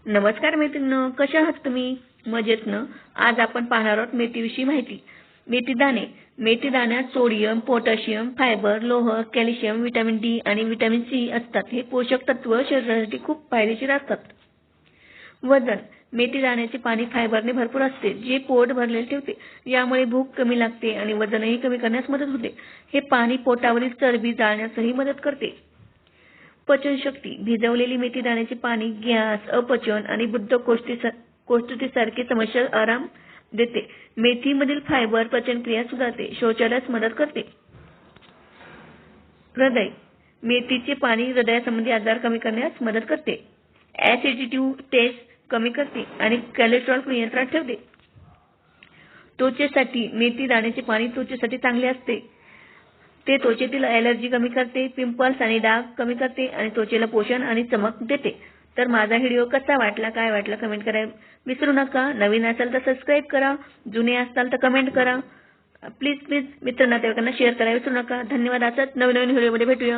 नमस्कार मैत्रिणींनो, कशा आहात तुम्ही? मजेत ना? आज आपण पाहणार आहोत मेथीविषयी माहिती. मेथी दाणे. मेथी दाण्यात सोडियम, पोटॅशियम, फायबर, लोह, कॅल्शियम, व्हिटॅमिन डी आणि व्हिटॅमिन सी असतात. हे पोषक तत्व शरीरासाठी खूप फायदेशीर असतात. वजन. मेथी दाण्याचे पाणी फायबरने भरपूर असते, जे पोट भरलेले ठेवते. यामुळे भूक कमी लागते आणि वजनही कमी करण्यास मदत होते. हे पाणी पोटावरील चरबी जाळण्यासही मदत करते. पचनशक्ती. भिजवलेली मेथी दाण्याचे पाणी गॅस, अपचन आणि बद्धकोष्ठतेसारखे समस्या आराम देते. मेथीमधील फायबर पचनक्रिया सुधारते, शौचालयास मदत करते. हृदय. मेथीचे पाणी हृदयासंबंधी आजार कमी करण्यास मदत करते. ऍसिडिटी टेस्ट कमी करते आणि कोलेस्टेरॉल नियंत्रणात ठेवते. त्वचेसाठी. मेथी दाण्याचे पाणी त्वचेसाठी चांगले असते. ते त्वचेतील ॲलर्जी कमी करते, पिंपल्स आणि डाग कमी करते आणि त्वचेला पोषण आणि चमक देते. तर माझा व्हिडिओ कसा वाटला, काय वाटला कमेंट करायला विसरू नका. नवीन असाल तर सबस्क्राईब करा, जुने असाल तर कमेंट करा. प्लीज मित्रांना शेअर करायला विसरू नका. धन्यवाद. असाच नवीन व्हिडिओमध्ये भेटूया.